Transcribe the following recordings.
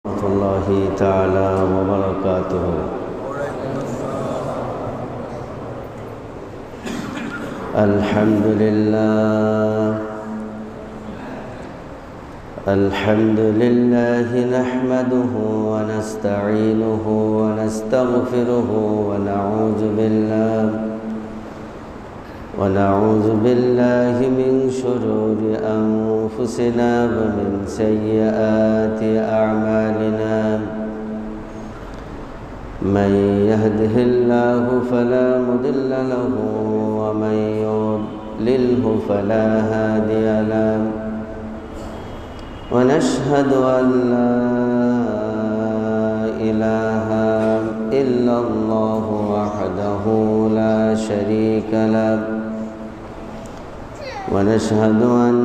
ورحمة الله تعالى وبركاته. الحمد لله نحمده ونستعينه ونستغفره ونعوذ بالله من شرور أنفسنا ومن سيئات أعمالنا. من يهده الله فلا مضل له ومن يضلله فلا هادي له. ونشهد أن لا إله إلا الله وحده لا شريك له. ونشهد أن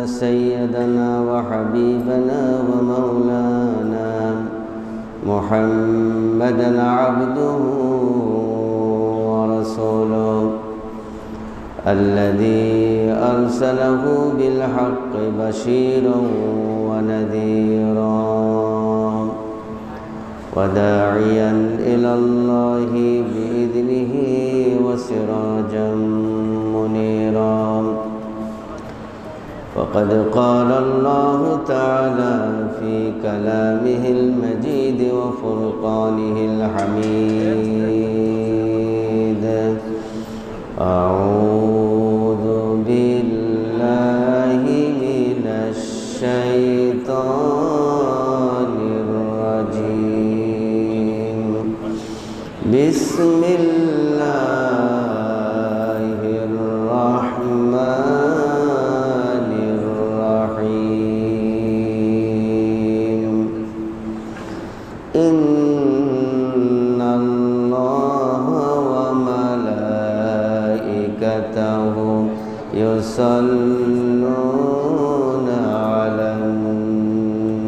سيدنا وحبيبنا ومولانا محمدًا عبده ورسوله الذي أرسله بالحق بشيرا ونذيرا وداعيا إلى الله بإذنه وسراجا منيرا. وقد قال الله تعالى في كلامه المجيد وفرقانه الحميد: أعوذ بالله من الشيطان الرجيم. بسم الله الرحمن الرحيم. إن الله وملائكته يصلون على النبي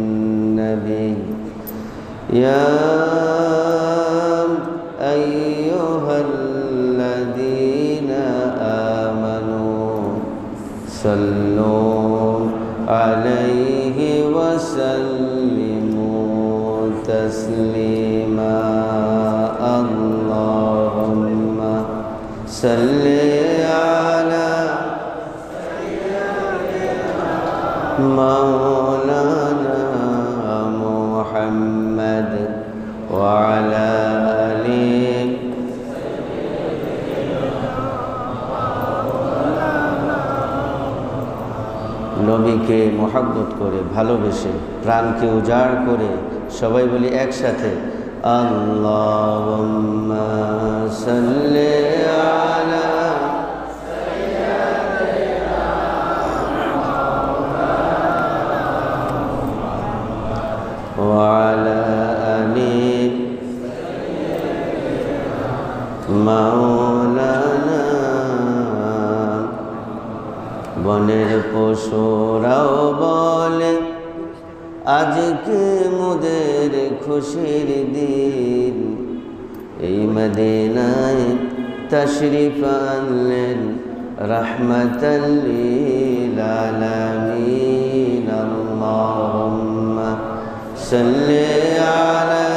يا أيها الذين آمنوا صلوا عليه وسلموا تسليما. اللهم صل على مولانا محمد وعلى آله নবীকে মহব্বত করে ভালোবেসে প্রাণকে উজাড় করে সবাই বলি একসাথে আল্লাহুম্মা সাল্লি আলা ওয়ালা আলি মাওলানা। বনের পশুরাও বলে আজকে মোদের খুশির দিন। এই মদিনায় তশরিফ আনলেন রাহমাতাল লিল আলামিন। আল্লাহুম্মা সাল্লি আলা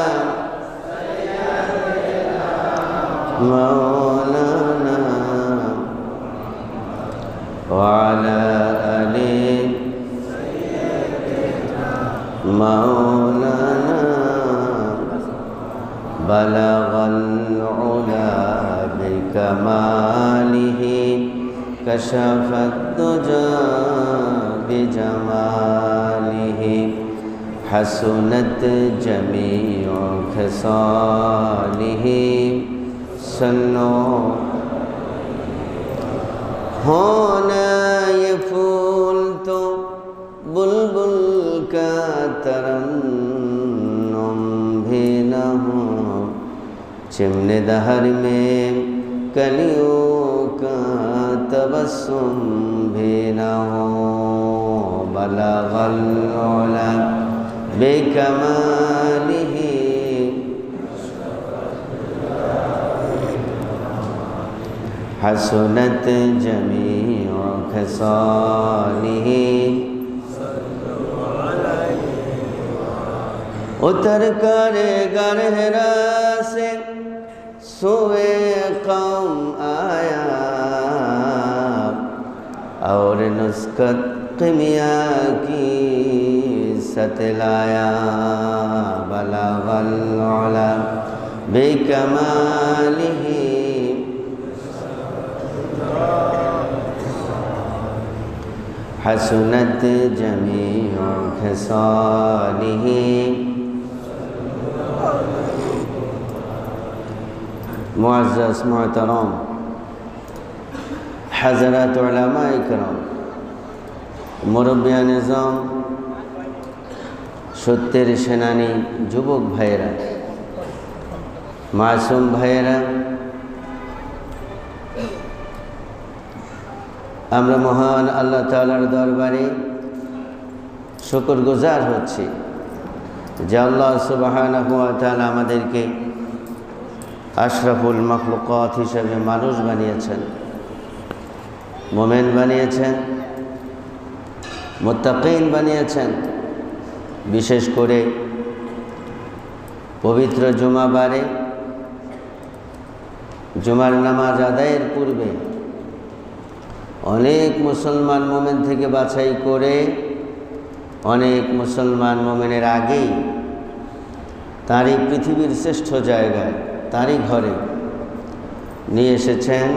মাওলানা وعلى آل مولانا. بلغ العلا بكماله كشف الدجى بجماله. حسنت جميع خصاله. صلوا होना ये फूल तो बुलबुल का तरन्नुम भी न हो. चिमने दहर में कलियों का तबस्सुम भी न हो. बलगल उला बेकमालिही हसनत जमीउ खसालिही उतर कर गरहरा से सोए कौम आया और नुस्खत क़िमिया की सतलाया बलगल उला बेकमालिही हसनत जमीउ खसालिही। मुअज़्ज़ज़ मोहतरम हज़रत उलमा इकराम मुरब्बियान निज़ाम সত্যের সেনানী যুবক ভাইয়েরা মাসুম ভাইয়েরা আমরা মহান আল্লাহ তাআলার দরবারে শুকরগুজার হচ্ছি যে আল্লাহ সুবহানাহু ওয়া তাআলা আমাদেরকে আশরাফুল মাখলুকাত হিসেবে মানুষ বানিয়েছেন, মোমেন বানিয়েছেন, মুত্তাকিন বানিয়েছেন। বিশেষ করে পবিত্র জুমাবারে জুমার নামাজ আদায়ের পূর্বে অনেক মুসলমান মোমেন থেকে বাছাই করে অনেক মুসলমান মোমেনের আগেই তারই পৃথিবীর শ্রেষ্ঠ জায়গায় তারই ঘরে নিয়ে এসেছেন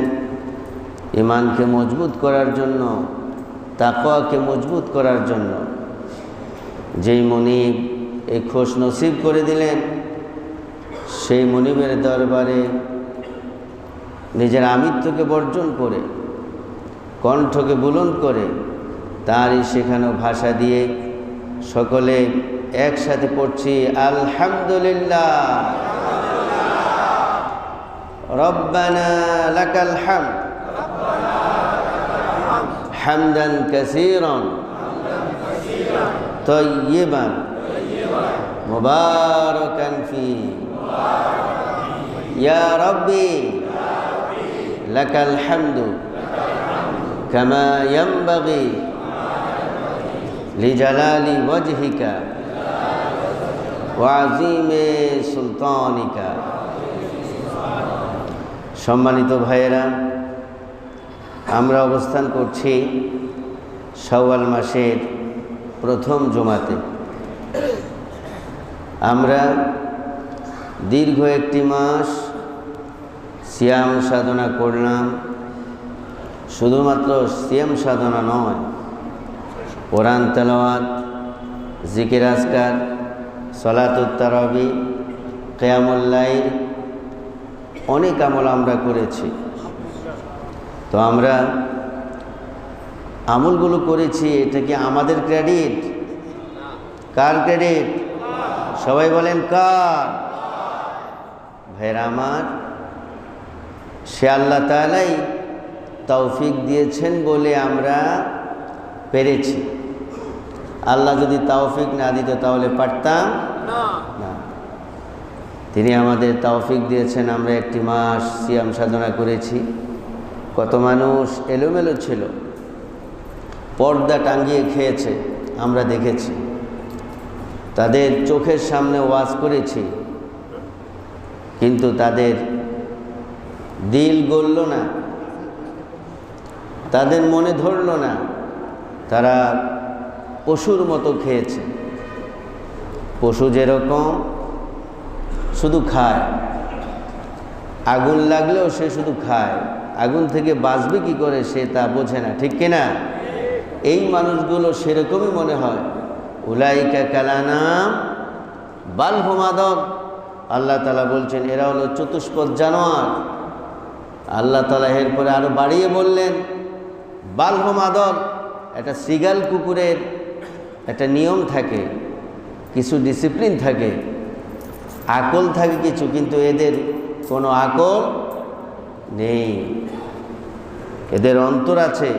ঈমানকে মজবুত করার জন্য, তাকওয়াকে মজবুত করার জন্য। যেই মুনিব এই খোশ নসিব করে দিলেন সেই মুনিবের দরবারে নিজের আমিত্বকে বর্জন করে কণ্ঠকে বুলন্দ করে তারই শেখানো ভাষা দিয়ে সকলে একসাথে পড়ছি আলহামদুলিল্লাহ রব্বানা লাকাল হামদ হামদান কাসীরান তয়্যিবান মুবারাকান ফি ইয়া রাব্বি লাকাল হামদু কামা ইয়ানবাগি লিজালালি ওয়াজহিকা ওয়া আযীমি সুলতানিকা। সম্মানিত ভাইয়েরা, আমরা অবস্থান করছি শাওয়াল মাসের প্রথম জুমাতে। আমরা দীর্ঘ একটি মাস সিয়াম সাধনা করলাম। শুধুমাত্র সিয়াম সাধনা নয়, কোরআন তেলাওয়াত, জিকির আজকার, সলাতুত তারাবি, কিয়ামুল লাইল, অনেক আমল আমরা করেছি। তো আমরা আমলগুলো করেছি, এটা কি আমাদের ক্রেডিট? কার ক্রেডিট? সবাই বলেন কার? ভাইরা আমার, সে আল্লাহ তাআলাই তৌফিক দিয়েছেন বলে আমরা পেরেছি। আল্লাহ যদি তৌফিক না দিত তাহলে পারতাম না। তিনি আমাদের তৌফিক দিয়েছেন, আমরা একটি মাস সিয়াম সাধনা করেছি। কত মানুষ এলোমেলো ছিল, পর্দা টাঙ্গিয়ে খেয়েছে, আমরা দেখেছি। তাদের চোখের সামনে ওয়াজ করেছি, কিন্তু তাদের দিল গলল না, তাদের মনে ধরল না। তারা পশুর মতো খেয়েছে। পশু যেরকম শুধু খায়, আগুন লাগলেও সে শুধু খায়, আগুন থেকে বাঁচবে কি করে সে তা বোঝে না, ঠিক কিনা? এই মানুষগুলো সেরকমই মনে হয়। উলাইকা কালানাম বাল হুম আদল। আল্লাহ তাআলা বলছেন এরা হলো চতুষ্পদ জানোয়ার। আল্লাহ তাআলা এরপরে আরো বাড়িয়ে বললেন বাল হুম আদল। একটা সিগাল কুকুরের একটা নিয়ম থাকে, কিছু ডিসিপ্লিন থাকে, আকল থাকে কিছু, কিন্তু এদের কোনো আকল নেই। এদের অন্তর আছে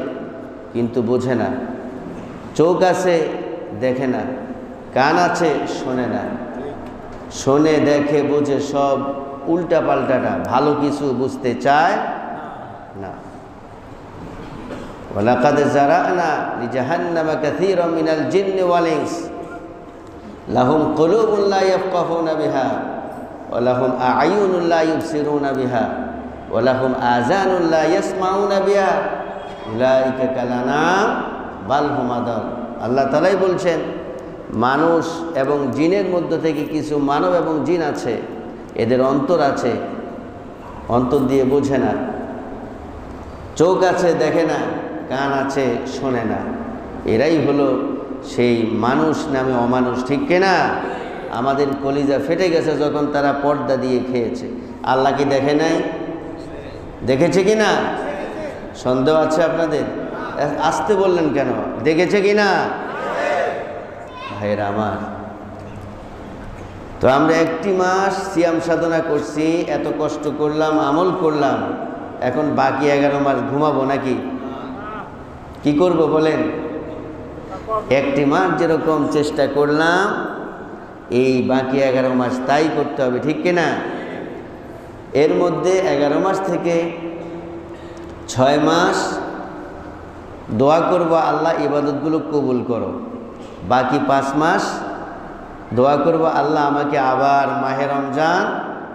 কিন্তু বোঝে না, চোখ আছে দেখে না, কান আছে শোনে না, শোনে দেখে বোঝে সব উল্টা পাল্টাটা, ভালো কিছু বুঝতে চায় না। ওয়ালাকাদ যারানা লিজাহান্নামা কাসীরাম মিনাল জিন্নি ওয়াল ইনস লাহুম কুলুবুন লা ইয়াফকাহুনা বিহা ওয়া লাহুম আ'য়ুনুন লা ইউবসিরুনা বিহা ওয়া লাহুম আযানুন লা ইয়াসমাউনা বিহা উলাইকা কাল আনআম বাল হুম আদাল। আল্লাহ তাআলাই বলছেন, মানুষ এবং জিনের মধ্য থেকে কিছু মানব এবং জিন আছে, এদের অন্তর আছে, অন্তর দিয়ে বোঝে না, চোখ আছে দেখে না, কান আছে শোনে না, এরাই হলো সেই মানুষ নামে অমানুষ। ঠিক কিনা? আমাদের কলিজা ফেটে গেছে যখন তারা পর্দা দিয়ে খেয়েছে। আল্লাহ কি দেখে নাই? দেখেছে কি না? সন্দেহ আছে আপনাদের? আসতে বললেন কেন? দেখেছে কি না ভাইরা আমার? তো আমরা একটি মাস সিয়াম সাধনা করছি, এত কষ্ট করলাম, আমল করলাম, এখন বাকি 11 মাস ঘুমাবো নাকি? কি করব বলেন? একটি মাস যেরকম চেষ্টা করলাম, এই বাকি 11 মাস তাই করতে হবে। ঠিক কিনা? এর মধ্যে 11 মাস থেকে 6 মাস দোয়া করব, আল্লাহ ইবাদতগুলো কবুল করো। বাকি 5 মাস দোয়া করব, আল্লাহ আমাকে আবার মাহে রমজান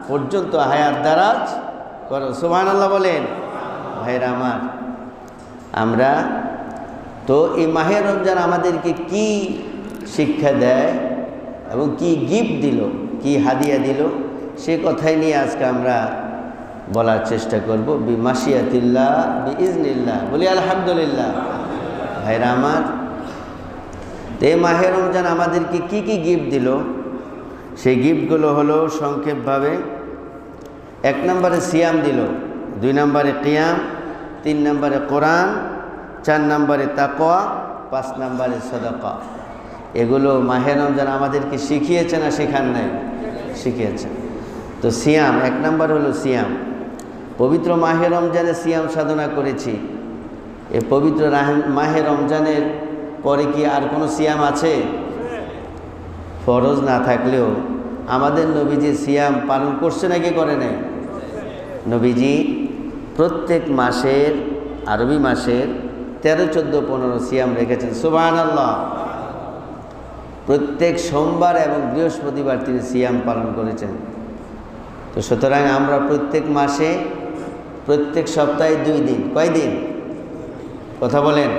পর্যন্ত হায়াত দারাজ করো। সুবহানাল্লাহ বলেন। ভাইরা আমার, আমরা তো এই মাহে রমজান আমাদেরকে কি শিক্ষা দেয় এবং কি গিফট দিল, কি হাদিয়া দিল, সে কথাই নিয়ে আজকে আমরা বলার চেষ্টা করব। বিমাশিয়াতিল্লাহ বিইজনিল্লাহ, বলি আলহামদুলিল্লাহ। ভাইরা আমার, এই মাহে রমজান আমাদেরকে কি কি গিফট দিল, সেই গিফটগুলো হলো সংক্ষেপভাবে: 1 নম্বরে সিয়াম দিল, 2 নম্বরে কিয়াম, 3 নম্বরে কোরআন, 4 নম্বরে তাকওয়া, 5 নম্বরে সাদাকা। এগুলো মাহে রমজান আমাদেরকে শিখিয়েছে না শেখান নাই? শিখিয়েছে। তো সিয়াম 1 নম্বর হলো সিয়াম। পবিত্র মাহে রমজানে সিয়াম সাধনা করেছি। এই পবিত্র মাহে রমজানের পরে কি আর কোনো সিয়াম আছে? ফরজ না থাকলেও আমাদের নবীজি সিয়াম পালন করছে নাকি করে নাই? নবীজি প্রত্যেক মাসের, আরবি মাসের 13, 14, 15 সিয়াম রেখেছেন। সুবহানাল্লাহ। প্রত্যেক সোমবার এবং বৃহস্পতিবার তিনি সিয়াম পালন করেছেন। তো সুতরাং আমরা প্রত্যেক মাসে, প্রত্যেক সপ্তাহে 2 দিন, কয় দিন? কথা বলেন।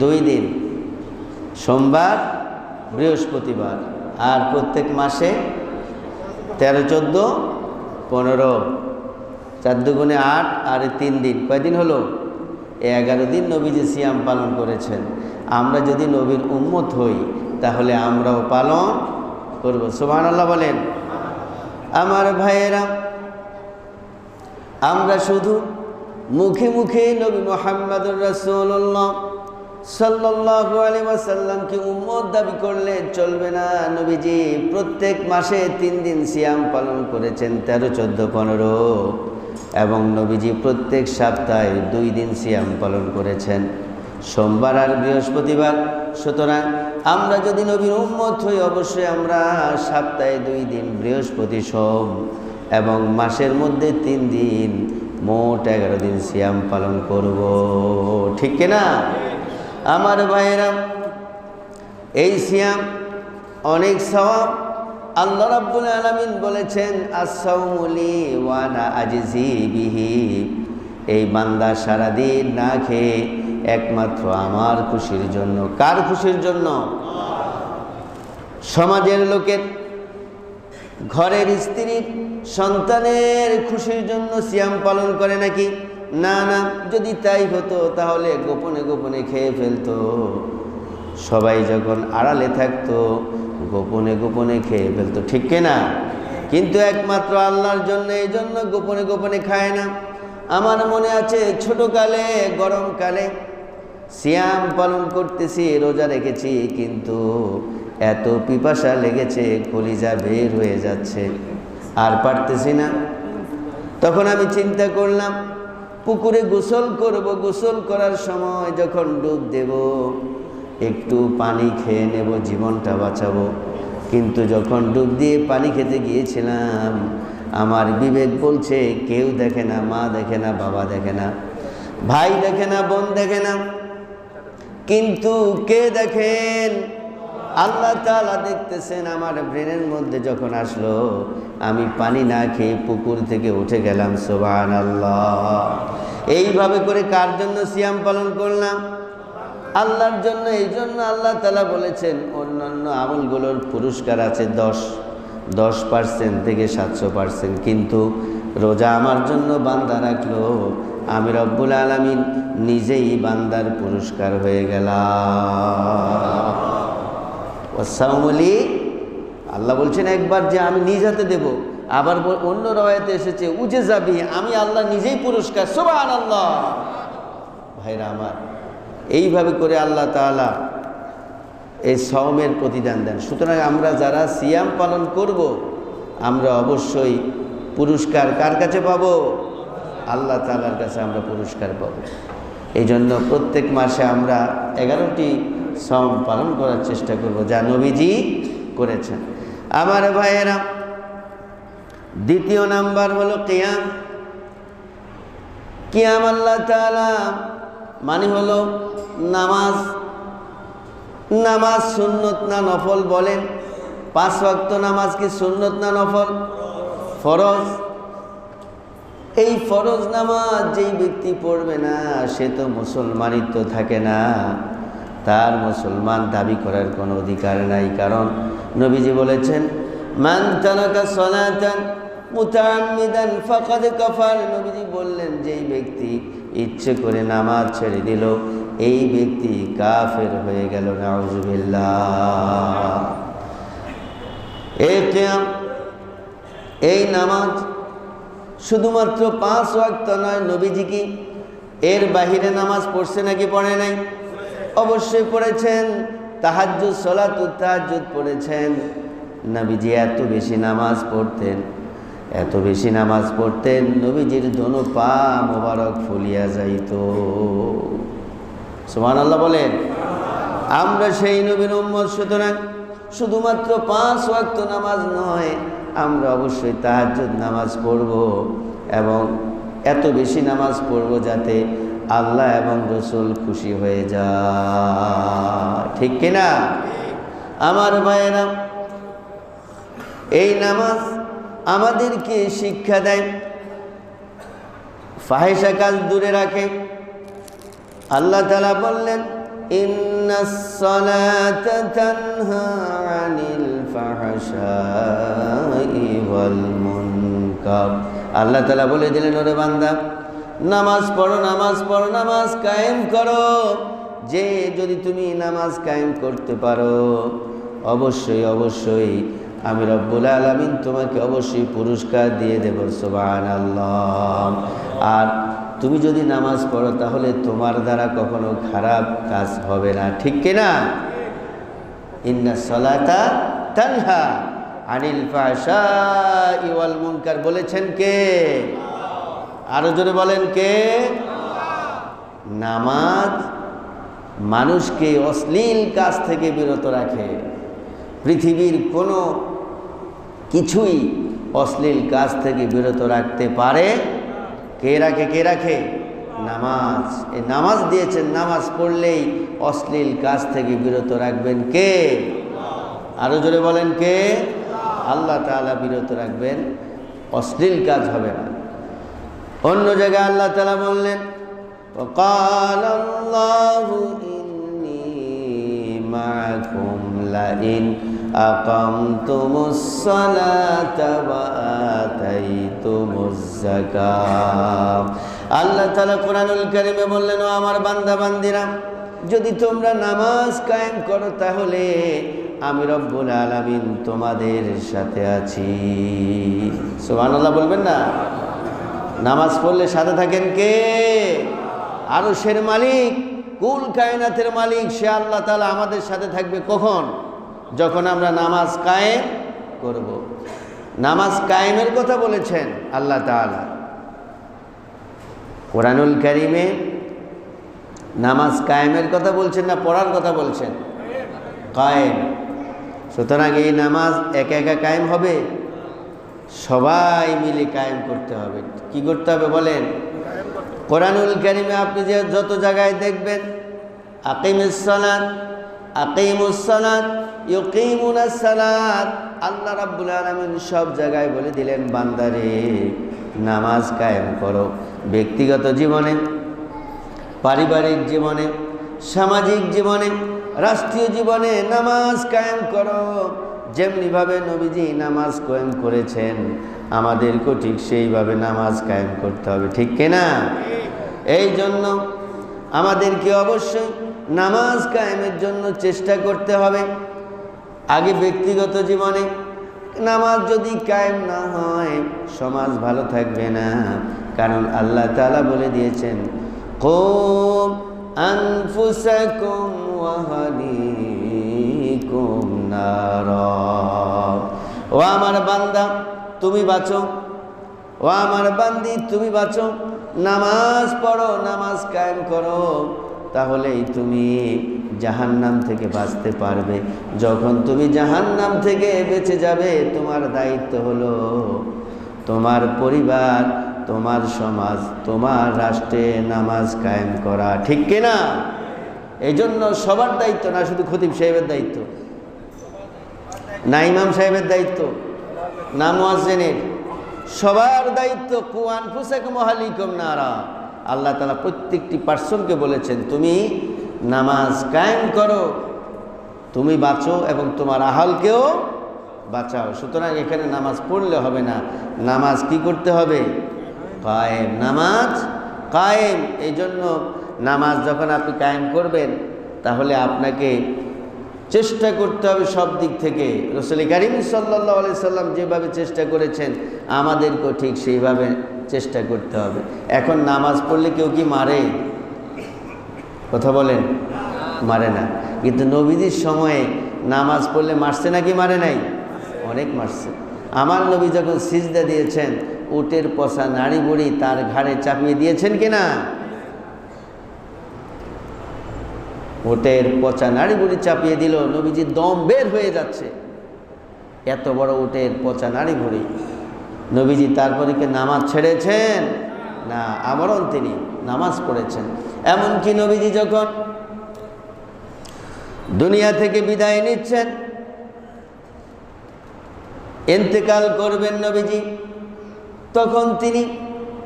2 দিন, সোমবার বৃহস্পতিবার। আর প্রত্যেক মাসে 13, 14, 15, 4 দুগুণে 8 আর 3 দিন, কয়দিন হলো? 11 দিন নবীজি সিয়াম পালন করেছেন। আমরা যদি নবীর উম্মত হই তাহলে আমরাও পালন করব। সুবহানাল্লাহ বলেন। আমার ভাইয়েরা, আমরা শুধু মুখে মুখে নবী মুহাম্মদুর রাসূলুল্লাহ সাল্লাল্লাহু আলাইহি ওয়াসাল্লামকে উম্মত দাবি করলে চলবে না। নবীজি প্রত্যেক মাসে 3 দিন সিয়াম পালন করেছেন, 13, 14, 15, এবং নবীজি প্রত্যেক সপ্তাহে 2 দিন সিয়াম পালন করেছেন, সোমবার আর বৃহস্পতিবার। সুতরাং আমরা যদি নবীর উম্মত হই অবশ্যই আমরা সপ্তাহে 2 দিন, বৃহস্পতি, সোম, এবং মাসের মধ্যে 3 দিন, মোট 11 দিন সিয়াম পালন করব। ঠিক কিনা আমার ভাইয়েরা? এই সিয়াম অনেক সওয়াব। আল্লাহ রাব্বুল আলামিন বলেছেন, আস-সাওমু লি ওয়া আনা আজজি বিহি। এই বান্দা সারাদিন না খেয়ে একমাত্র আমার খুশির জন্য। কার খুশির জন্য? সমাজের লোকের, ঘরের স্ত্রীর, সন্তানের খুশির জন্য সিয়াম পালন করে নাকি? না না, যদি তাই হতো তাহলে গোপনে গোপনে খেয়ে ফেলতো। সবাই যখন আড়ালে থাকতো গোপনে গোপনে খেয়ে ফেলতো। ঠিক কিনা? কিন্তু একমাত্র আল্লাহর জন্য, এই জন্য গোপনে গোপনে খায় না। আমার মনে আছে ছোটকালে গরমকালে সিয়াম পালন করতেছি, রোজা রেখেছি, কিন্তু এত পিপাসা লেগেছে, কলিজা বের হয়ে যাচ্ছে, আর পারতেছি না। তখন আমি চিন্তা করলাম পুকুরে গোসল করব। গোসল করার সময় যখন ডুব দেব একটু পানি খেয়ে নেব, জীবনটা বাঁচাবো। কিন্তু যখন ডুব দিয়ে পানি খেতে গিয়েছিলাম আমার বিবেক বলছে কেউ দেখে না, মা দেখে না, বাবা দেখে না, ভাই দেখে না, বোন দেখে না, কিন্তু কে দেখেন? আল্লাহ তাআলা দেখতেছেন আমার ব্রেনের মধ্যে যখন আসলো, আমি পানি না খেয়ে পুকুর থেকে উঠে গেলাম। সুবহানাল্লাহ। এইভাবে করে কার জন্য সিয়াম পালন করলাম? আল্লাহর জন্য। এই জন্য আল্লাহ তাআলা বলেছেন অন্যান্য আমলগুলোর পুরস্কার আছে 10% থেকে 700%, কিন্তু রোজা আমার জন্য বান্দা রাখলো, আমি রব্বুল আলামিন নিজেই বান্দার পুরস্কার হয়ে গেলাম। ওয়াসাউমুলি, আল্লাহ বলছেন একবার যে আমি নিজ হাতে দেব, আবার অন্য রওয়ায়াতে এসেছে উজে যাবি, আমি আল্লাহ নিজেই পুরস্কার। সুবহানাল্লাহ। ভাইরা আমার, এইভাবে করে আল্লাহ তাআলা এই সওমের প্রতিদান দেন। সুতরাং আমরা যারা সিয়াম পালন করব, আমরা অবশ্যই পুরস্কার কার কাছে পাবো? আল্লাহ তাআলার কাছে আমরা পুরস্কার পাব। এই জন্য প্রত্যেক মাসে আমরা 11টি সওম পালন করার চেষ্টা করব, যা নবীজি করেছেন। আমার ভাইয়েরা, দ্বিতীয় নাম্বার হলো কিয়াম। কিয়াম আল্লাহ তাআলা মানে হলো নামাজ। নামাজ সুন্নত না নফল? বলেন। 5 ওয়াক্ত নামাজ কি সুন্নত না নফল? ফরজ। এই ফরজ নামাজ যেই ব্যক্তি পড়বে না, সে তো মুসলমানিত্ব থাকে না, তার মুসলমান দাবি করার কোনো অধিকার নাই। কারণ নবীজি বলেছেন মান তারাকা সালাতান মুতাআম্মিদান ফাকাদ কাফার। নবীজি বললেন যেই ব্যক্তি ইচ্ছে করে নামাজ ছেড়ে দিল, এই ব্যক্তি কাফের হয়ে গেল। নাউযুবিল্লাহ। এই কিয়াম, এই নামাজ শুধুমাত্র 5 ওয়াক্ত নয়। নবীজি কি এর বাহিরে নামাজ পড়ছে নাকি পড়ে নাই? অবশ্যই পড়েছেন। তাহাজ্জুদ, সালাতুত তাহাজ্জুদ পড়েছেন। নবীজি এত বেশি নামাজ পড়তেন, এত বেশি নামাজ পড়তেন, নবীজির দোনো পা মোবারক ফুলিয়া যাইত। সুবহানাল্লাহ বলেন। আমরা সেই নবীর উম্মত। সুতরাং শুধুমাত্র 5 ওয়াক্ত নামাজ নয়, আমরা অবশ্যই তাহাজ্জুদ নামাজ পড়ব, এবং এত বেশি নামাজ পড়ব যাতে আল্লাহ এবং রসুল খুশি হয়ে যায়। ঠিক কিনা আমার ভাইয়েরা? এই নামাজ আমাদেরকে শিক্ষা দেয়, ফাহিশা কাজ দূরে রাখে। আল্লাহ তাআলা বললেন ইন্নাস সালাতা তানহা আনিল ফাহশাই ওয়াল মুনকার। আল্লাহ তাআলা বলে দিলেন, ওরে বান্দা, নামাজ পড়ো, নামাজ পড়ো, নামাজ কায়েম করো। যে যদি তুমি নামাজ কায়েম করতে পারো, অবশ্যই অবশ্যই আমি রব্বুল আলামিন তোমাকে অবশ্যই পুরস্কার দিয়ে দেব। সুবহানাল্লাহ। আর তুমি যদি নামাজ পড়ো, তাহলে তোমার দ্বারা কখনো খারাপ কাজ হবে না। ঠিক কিনা? ইন্নাস সালাতা তানহা আনিল ফাহশাই ওয়াল মুনকার বলেছেন কে? আরো জোরে বলেন কে? নামাজ মানুষকে অশ্লীল কাজ থেকে বিরত রাখে। পৃথিবীর কোনো কিছুই অশ্লীল কাজ থেকে বিরত রাখতে পারে? কে রাখে? কে রাখে? নামাজ। এই নামাজ দিয়েছেন, নামাজ পড়লেই অশ্লীল কাজ থেকে বিরত রাখবেন কে? আরো জোরে বলেন কে? আল্লাহ তাআলা বিরত রাখবেন, অশ্লীল কাজ হবে না। অন্য জায়গায় আল্লাহ তাআলা বললেন وقال الله إني معكم لئن أقمتم الصلاة وآتيتم الزكاة। আল্লাহ তাআলা কোরআনুল কারীমে বললেন, ও আমার বান্দা বান্দিরা, যদি তোমরা নামাজ কায়েম করো, তাহলে আমি রব্বুল আলামিন তোমাদের সাথে আছি। সুবহানাল্লাহ বলবেন না? নামাজ পড়লে সাথে থাকেন কে? আরশের মালিক, কুল কায়নাতের মালিক, সে আল্লাহ তাআলা আমাদের সাথে থাকবে কখন? যখন আমরা নামাজ কায়েম করব। নামাজ কায়েমের কথা বলেছেন আল্লাহ তাআলা কোরআনুল কারীমে। নামাজ কায়েমের কথা বলছেন না পড়ার কথা বলছেন? কায়েম। সুতরাং এই নামাজ একা একা কায়েম হবে? সবাই মিলে কায়েম করতে হবে। কি করতে হবে বলেন? কোরআনুল কারীমে আপনি যে যত জায়গায় দেখবেন আকিমুস সালাত, আকিমুস সালাত, ইউকিমুনাস সালাত, আল্লাহ রাব্বুল আলামিন সব জায়গায় বলে দিলেন বান্দারে নামাজ কায়েম করো। ব্যক্তিগত জীবনে, পারিবারিক জীবনে, সামাজিক জীবনে, রাষ্ট্রীয় জীবনে নামাজ কায়েম করো। যেমনিভাবে নবীজি নামাজ কায়েম করেছেন আমাদেরকেও ঠিক সেইভাবে নামাজ কায়েম করতে হবে, ঠিক কিনা? এই জন্য আমাদেরকে অবশ্যই নামাজ কায়েমের জন্য চেষ্টা করতে হবে। আগে ব্যক্তিগত জীবনে নামাজ যদি কায়েম না হয় সমাজ ভালো থাকবে না, কারণ আল্লাহ তাআলা বলে দিয়েছেন কুম আনফুসাকুম ওয়া আহলিকুম নারা। ও আমার বান্দা তুমি বাঁচো, ও আমার বান্দি তুমি বাঁচো, নামাজ পড়ো, নামাজ কায়েম করো, তাহলেই তুমি জাহান্নাম থেকে বাঁচতে পারবে। যখন তুমি জাহান্নাম থেকে বেঁচে যাবে তোমার দায়িত্ব হলো তোমার পরিবার, তোমার সমাজ, তোমার রাষ্ট্রে নামাজ কায়েম করা, ঠিক কিনা? এই জন্য সবার দায়িত্ব না, শুধু খতিব সাহেবের দায়িত্ব না, ইমাম সাহেবের দায়িত্ব না, মুয়াজ্জিনের, সবার দায়িত্ব। কু আনফুসাকুম ওয়া আহলিকুম নারা। আল্লাহ তাআলা প্রত্যেকটি পার্সনকে বলেছেন তুমি নামাজ কায়েম করো, তুমি বাঁচো এবং তোমার আহলকেও বাঁচাও। সুতরাং এখানে নামাজ পড়লে হবে না, নামাজ কি করতে হবে? কায়েম, নামাজ কায়েম। এই জন্য নামাজ যখন আপনি কায়েম করবেন তাহলে আপনাকে চেষ্টা করতে হবে সব দিক থেকে। রাসূল কারীম সাল্লাল্লাহু আলাইহি সাল্লাম যেভাবে চেষ্টা করেছেন আমাদেরকেও ঠিক সেইভাবে চেষ্টা করতে হবে। এখন নামাজ পড়লে কেউ কি মারে? কথা বলেন, মারে না। কিন্তু নবীজির সময়ে নামাজ পড়লে মারছে নাকি মারে নাই? অনেক মারছে। আমার নবী যখন সিজদা দিয়েছেন উটের পচা নাড়ি বুড়ি তার ঘাড়ে চাপিয়ে দিয়েছেন কিনা? উটের পচা নাড়ি বুড়ি চাপিয়ে দিল, নবীজির দম বের হয়ে যাচ্ছে, এত বড় উটের পচা নাড়ি বুড়ি। নবীজি তারপরে কি নামাজ ছেড়েছেন? না, আমরণ তিনি নামাজ পড়েছেন। এমনকি নবীজি যখন দুনিয়া থেকে বিদায় নিচ্ছেন, ইন্তেকাল করবেন নবীজি, তখন তিনি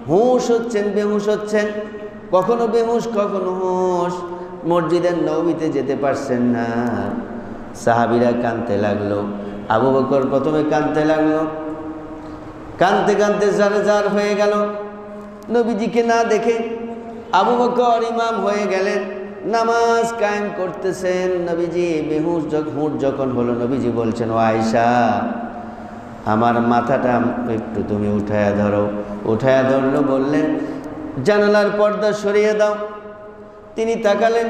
হুঁশ হচ্ছেন, বেহুশ হচ্ছেন, কখনো বেহুশ কখনো হুঁশ। মসজিদের নববীতে যেতে পারছেন না। সাহাবীরা কাঁদতে লাগলো, আবু বকর প্রথমে কাঁদতে লাগলো, কাঁদতে কাঁদতে জারে জার হয়ে গেল। নবীজিকে না দেখে আবু বকর ইমাম হয়ে গেলেন, নামাজ কায়েম করতেছেন। নবীজি বেহুশ যখন হলো নবীজি বলছেন ও আয়েশা আমার মাথাটা একটু তুমি উঠায়া ধরো। উঠায়া ধরলো, বললেন জানালার পর্দা সরিয়ে দাও। তিনি তাকালেন,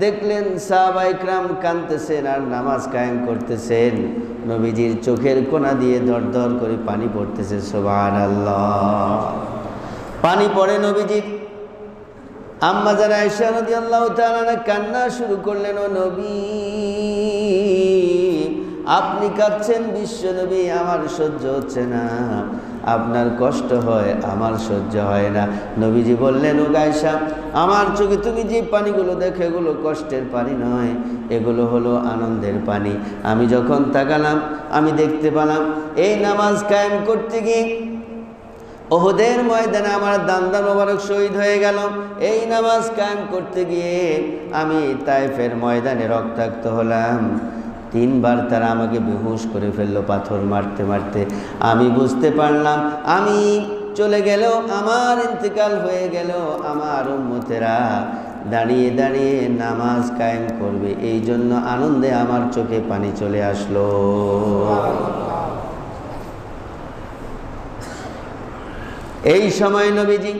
দেখলেন সাহাবা ইকরাম কাঁদতেছেন আর নামাজ কায়েম করতেছেন। নবীজির চোখের কোনা দিয়ে দর দর করে পানি পড়তেছে, সুবহানাল্লাহ। পানি পড়ে নবীজির। আম্মা জান আয়েশা রাদিয়াল্লাহু তাআলা কান্না শুরু করলেন, ও নবী আপনি কাঁদছেন, বিশ্ব নবী আমার সহ্য হচ্ছে না, আপনার কষ্ট হয় আমার সহ্য হয় না। নবীজি বললেন ও আয়েশা আমার চোখে তুমি যে পানিগুলো দেখো এগুলো কষ্টের পানি নয়, এগুলো হলো আনন্দের পানি। আমি যখন তাকালাম আমি দেখতে পেলাম এই নামাজ কায়েম করতে গিয়ে ওহদের ময়দানে আমার দান্দা মোবারক শহীদ হয়ে গেল। এই নামাজ কায়েম করতে গিয়ে আমি তায়েফের ময়দানে রক্তাক্ত হলাম। 3 বার তারা আমাকে বেহুশ করে ফেললো পাথর মারতে মারতে। আমি বুঝতে পারলাম আমি চলে গেল, আমার ইন্তেকাল হয়ে গেল, আমার উম্মতেরা দাঁড়িয়ে দাঁড়িয়ে নামাজ কায়েম করবে, এই জন্য আনন্দে আমার চোখে পানি চলে আসলো। এই সময় নবীজি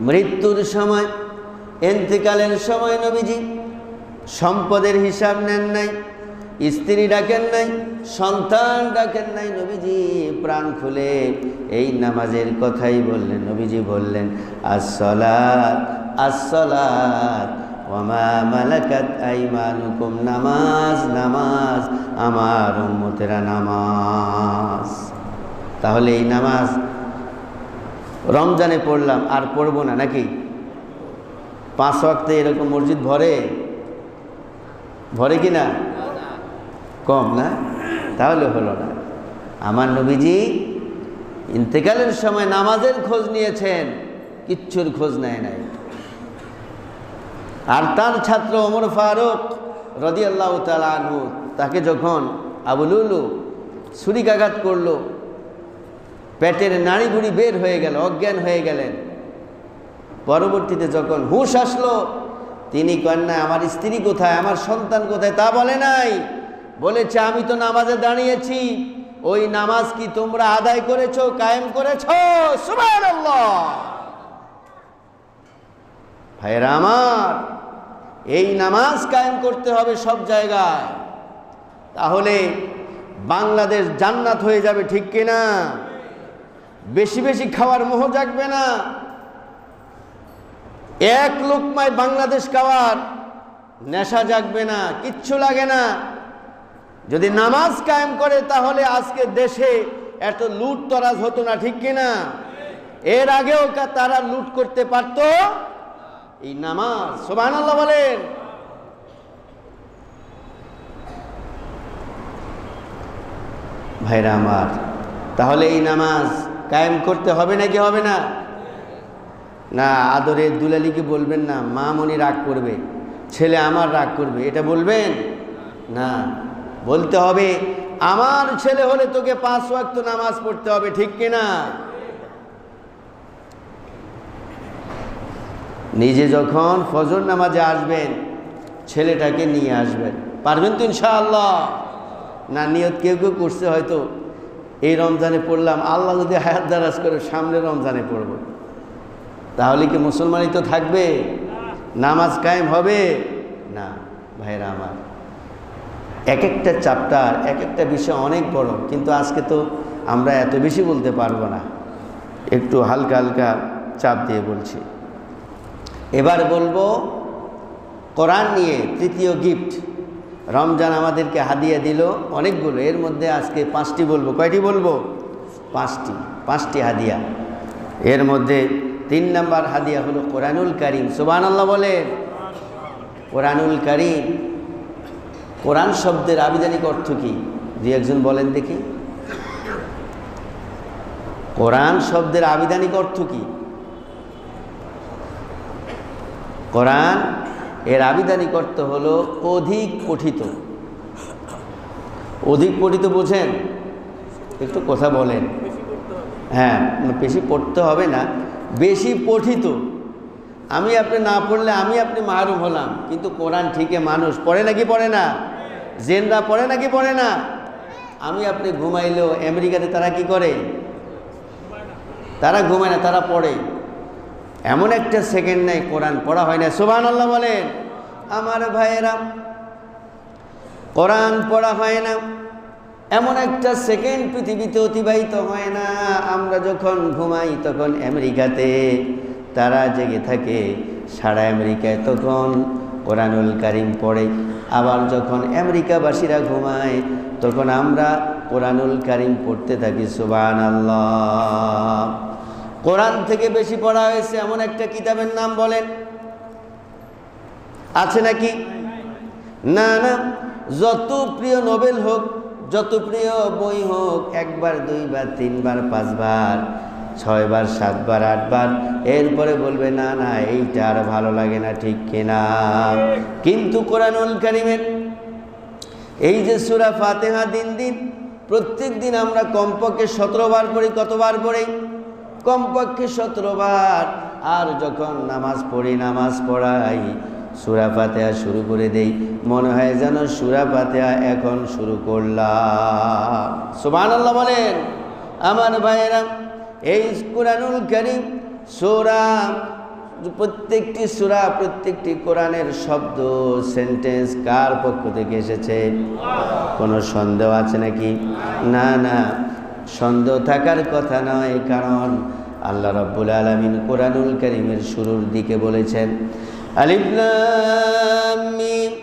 মৃত্যুর সময়, ইন্তেকালের সময় নবীজি সম্পদের হিসাব নেন নাই, স্ত্রী ডাকেন নাই, সন্তান ডাকেন নাই। নবীজি প্রাণ খুলে এই নামাজের কথাই বললেন। নবীজি বললেন আসসালাত আসসালাত ওয়া মা মালাকাত আইমানুকুম, নামাজ নামাজ, আমার উম্মতেরা নামাজ। তাহলে এই নামাজ রমজানে পড়লাম আর পড়বো না নাকি? 5 ওয়াক্তে এরকম মসজিদ ভরে কি না? কম না? তাহলে হলো না। আমার নবীজি ইন্তেকালের সময় নামাজের খোঁজ নিয়েছেন, কিচ্ছুর খোঁজ নেয় নাই। আর তার ছাত্র ওমর ফারুক রাদিয়াল্লাহু তাআলা আনহু, তাকে যখন আবু লুলু ছুরিকাঘাত করলো, পেটের নাড়ি ভুড়ি বের হয়ে গেল, অজ্ঞান হয়ে গেলেন। পরবর্তীতে যখন হুঁশ আসলো, তিনি কন্যা আমার স্ত্রী কোথায়, আমার সন্তান কোথায় তা বলে নাই, বলেছে আমি তো নামাজে দাঁড়িয়েছি, ওই নামাজ কি তোমরা আদায় করেছো, কায়েম করেছো? সুবহানাল্লাহ। ভাইরা আমার, এই নামাজ কায়েম করতে হবে সব জায়গায়, তাহলে বাংলাদেশ জান্নাত হয়ে যাবে, ঠিক কিনা? বেশি বেশি খাওয়ার মোহ জাগবে না। এক লোকমায় বাংলাদেশ খাওয়ার নেশা জাগবে না, কিচ্ছু লাগে না। যদি নামাজ কায়েম করে তাহলে আজকে দেশে এত লুট তরাজ হতো না, ঠিক কিনা? এর আগেও তারা লুট করতে পারত এই নামাজ। সুবহানাল্লাহ বলেন। ভাইরা আমার, তাহলে এই নামাজ কায়েম করতে হবে নাকি হবে না? না, আদরের দুলালিকে বলবেন না মা মনি রাগ করবে, ছেলে আমার রাগ করবে, এটা বলবেন না। বলতে হবে আমার ছেলে হলে তোকে 5 ওয়াক্ত নামাজ পড়তে হবে, ঠিক কিনা? নিজে যখন ফজর নামাজে আসবেন, ছেলেটাকে নিয়ে আসবেন। পারবেন তো ইনশাআল্লাহ? না, নিয়ত কেউ কেউ করছে হয়তো এই রমজানে পড়লাম, আল্লাহ যদি হায়াত দারাজ করে সামনের রমজানে পড়ব, তাহলে কি মুসলমানই তো থাকবে? নামাজ কায়েম হবে না। ভাইরা আমার, এক একটা চ্যাপ্টার, এক একটা বিষয় অনেক বড়, কিন্তু আজকে তো আমরা এত বেশি বলতে পারবো না, একটু হালকা হালকা চাপ দিয়ে বলছি। এবার বলবো কোরআন নিয়ে তৃতীয় গিফট। রমজান আমাদেরকে হাদিয়া দিল অনেকগুলো, এর মধ্যে আজকে 5টি বলবো। কয়টি বলবো? 5টি হাদিয়া। এর মধ্যে 3 নম্বর হাদিয়া হলো কোরআনুল কারীম। সুবহানাল্লাহ বলেন। কোরআনুল কারীম, কোরআন শব্দের আবিধানিক অর্থ কি? দুই একজন বলেন দেখি। কোরআন শব্দের আবিধানিক অর্থ কি? কোরআন এর আবিধানিক অর্থ হলো অধিক পঠিত। অধিক পঠিত বোঝেন? একটু কথা বলেন। হ্যাঁ, বেশি পড়তে হবে না, বেশি পঠিত। আমি আপনি না পড়লে আমি আপনি মাহরুম হলাম, কিন্তু কোরআন ঠিকই মানুষ পড়ে নাকি পড়ে না? জেনরা পড়ে নাকি পড়ে না? আমি আপনি ঘুমাইলেও আমেরিকাতে তারা কি করে? তারা ঘুমায় না, তারা পড়ে। এমন একটা সেকেন্ড নাই কোরআন পড়া হয় না। সুবহানাল্লাহ বলেন। আমার ভাইয়েরা, কোরআন পড়া হয় না এমন একটা সেকেন্ড পৃথিবীতে অতিবাহিত হয় না। আমরা যখন ঘুমাই তখন আমেরিকাতে তারা জেগে থাকে, সারা আমেরিকায় তখন কোরআনুল কারীম পড়ে। আবার যখন আমেরিকাবাসীরা ঘুমায় তখন আমরা কোরআনুল কারীম পড়তে থাকি। সুবহানাল্লাহ। কোরআন থেকে বেশি পড়া হয়েছে এমন একটা কিতাবের নাম বলেন, আছে নাকি? না না, যত প্রিয় নোবেল হোক, যত প্রিয় বই হোক, 1 বার 2 বার 3 বার 5 বার 6 বার 7 বার 8 বার, এরপরে বলবে না না এইটা আর ভালো লাগে না, ঠিক কিনা? কিন্তু কোরআনুল কারীমের এই যে সূরা ফাতিহা দিন দিন প্রত্যেক দিন আমরা কমপক্ষে 17 বার পড়ি। কতবার পড়ি? কমপক্ষে 17 বার। আর যখন নামাজ পড়ি, নামাজ পড়াই, সূরা ফাতিহা শুরু করে দেই, মনে হয় যেন সূরা ফাতিহা এখন শুরু করলাম। সুবহানাল্লাহ বলেন। আমার ভাইয়েরা, এই কোরআনুল কারীম সূরা, প্রত্যেকটি সূরা, প্রত্যেকটি কোরআনের শব্দ, সেন্টেন্স কার পক্ষ থেকে এসেছে? কোনো সন্দেহ আছে নাকি? না না, সন্দেহ থাকার কথা নয়, কারণ আল্লাহ রাব্বুল আলামিন কোরআনুল কারীমের শুরুর দিকে বলেছেন, আলিফ লাম মিম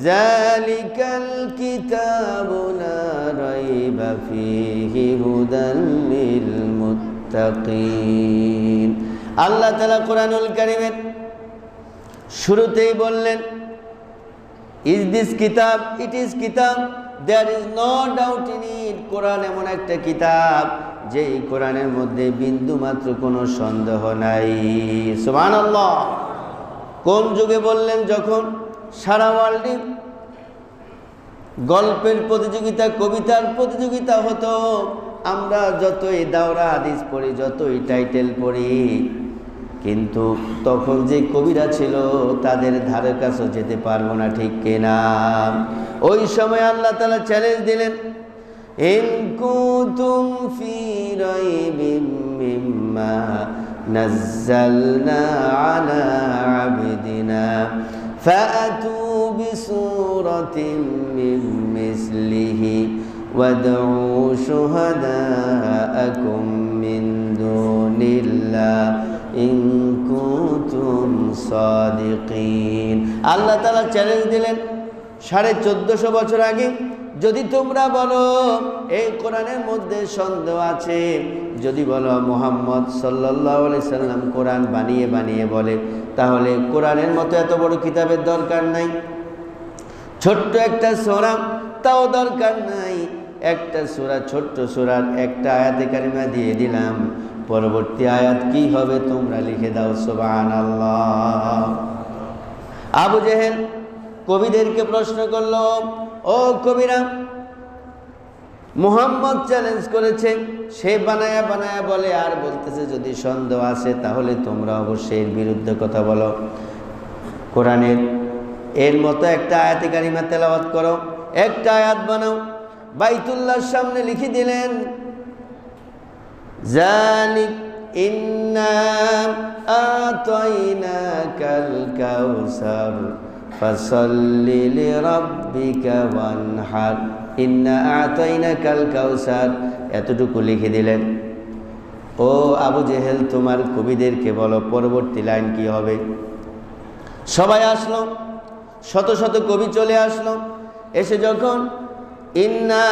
যালিকাল কিতাবু লা রাইবা ফীহি হুদাল লিল মুত্তাকিন। আল্লাহ তাআলা কোরআনুল কারীমের শুরুতেই বললেন, ইজ দিস কিতাব, ইট ইজ কিতাব there is no doubt in it, কোরআন এমন একটা কিতাব যেই কোরআনের মধ্যে বিন্দু মাত্র কোনো সন্দেহ নাই। সুবহানাল্লাহ। কোন যুগে বললেন? যখন সারা ওয়ার্ল্ডে গল্পের প্রতিযোগিতা, কবিতার প্রতিযোগিতা হতো, আমরা যতই দাওরা হাদিস পড়ি, যতই টাইটেল পড়ি, কিন্তু তখন যে কবিরা ছিল তাদের ধারে কাছে যেতে পারবো না, ঠিক কিনা? ওই সময় আল্লাহ তাআলা চ্যালেঞ্জ দিলেন, ইন কুনতুম ফি রাইবিম মিম্মা নাযালনা আলা আবদিনা ফাআতু বিসূরাতিন মিন মিসলিহি ওয়াদউ শুহাদাআকুম মিন দুনিল্লাহ ইন কুনতুম সাদিকিন। আল্লাহ তাআলা চ্যালেঞ্জ দিলেন 1450 বছর আগে, যদি তোমরা বলো এই কোরআনের মধ্যে সন্দেহ আছে, যদি বলো মুহাম্মদ সাল্লাল্লাহু আলাইহি সাল্লাম কোরআন বানিয়ে বানিয়ে বলে, তাহলে কোরআনের মতো এত বড় কিতাবের দরকার নাই, ছোট্ট একটা সূরা তাও দরকার নাই, একটা সূরা, ছোট্ট সূরার একটা আয়াতে কারিমা দিয়ে দিলাম, পরবর্তী আয়াত কি হবে তোমরা লিখে দাও। সুবহানাল্লাহ। আবু জেহেল কবিদেরকে প্রশ্ন করলো, ও কবিরা, মুহাম্মদ চ্যালেঞ্জ করেছে, সে বানায়া বানায়া বলে আর বলতেছে, যদি সন্দেহ আছে তাহলে তোমরা অবশ্যই এর বিরুদ্ধে কথা বলো, কোরআনের এর মতো একটা আয়াতে কারিমা তেলাওয়াত করো, একটা আয়াত বানাও। বাইতুল্লাহর সামনে লিখে দিলেন, জালিক ইন্না আতাইনাকাল কাউসার ফাসাল্লি লিরাব্বিকা ওয়ানহার, ইন্না আতাইনাকাল কাউসার, এতটুকু লিখে দিলেন। ও আবু জেহেল, তোমার কবিদেরকে বলো পরবর্তী লাইন কি হবে। সবাই আসলো, শত শত কবি চলে আসলো, এসে যখন ইন্না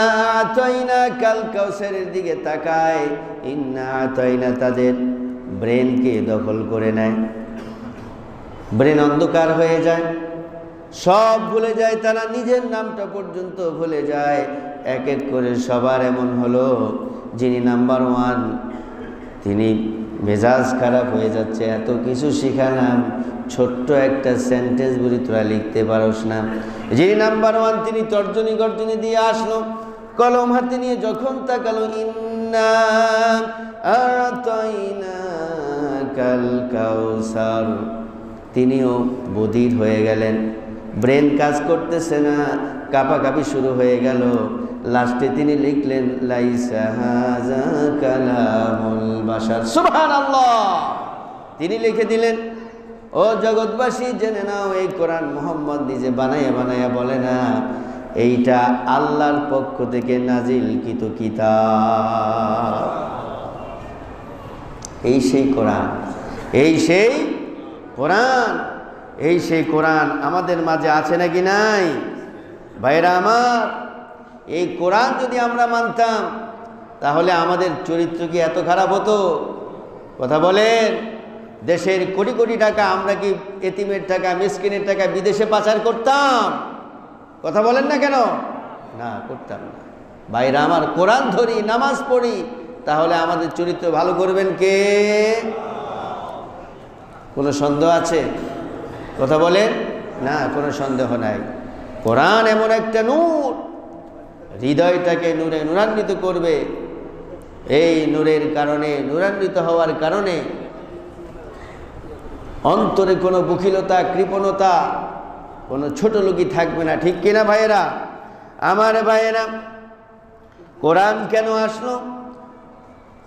আতাইনাকাল কাউসারের দিকে তাকায়, ইন্না আতাইনা তাদের ব্রেনকে দখল করে নেয়, ব্রেন অন্ধকার হয়ে যায়, সব ভুলে যায়, তারা নিজের নামটা পর্যন্ত ভুলে যায়। এক এক করে সবার এমন হলো, যিনি নাম্বার 1 তিনি মেজাজ খারাপ হয়ে যাচ্ছে, এত কিছু শিখালাম, ছোট্ট একটা সেন্টেন্স বলি তোরা লিখতে পারোস না। যিনি নাম্বার 1 তিনি তর্জনী গর্জনী দিয়ে আসলো, কলম হাতে নিয়ে যখন তাকালো, ইন্না আতাইনাকাল কাউসার, তিনিও বধির হয়ে গেলেন, ব্রেন কাজ করতেছে না, কাঁপাকাঁপি শুরু হয়ে গেল। লাস্টে তিনি লিখলেন, লাইসা হাযা কালামুল বাশার। সুবহানাল্লাহ। তিনি লিখে দিলেন, ও জগৎবাসী জেনে নাও, এই কোরআন মুহাম্মদ নিজে বানায়া বানায়া বলে না, এইটা আল্লাহর পক্ষ থেকে নাজিলকৃত কিতাব। এই সেই কোরআন, এই সেই কোরআন, এই সেই কোরআন আমাদের মাঝে আছে নাকি নাই? ভাইরা আমার, এই কোরআন যদি আমরা মানতাম তাহলে আমাদের চরিত্র কি এত খারাপ হতো? কথা বলেন। দেশের কোটি কোটি টাকা আমরা কি এতিমের টাকা, মিসকিনের টাকা বিদেশে পাচার করতাম? কথা বলেন না কেন? না, করতাম না। ভাইরা আমার, কোরআন ধরি, নামাজ পড়ি, তাহলে আমাদের চরিত্র ভালো করবেন কে? কোনো সন্দেহ আছে? কথা বলেন না, কোনো সন্দেহ নাই। কোরআন এমন একটা নূর, হৃদয়টাকে নূরে নূরান্বিত করবে। এই নূরের কারণে, নূরান্বিত হওয়ার কারণে অন্তরে কোনো বখিলতা, কৃপণতা, কোনো ছোট লোকই থাকবে না, ঠিক কিনা ভাইয়েরা? আমার ভাইয়েরা, কোরআন কেন আসলো?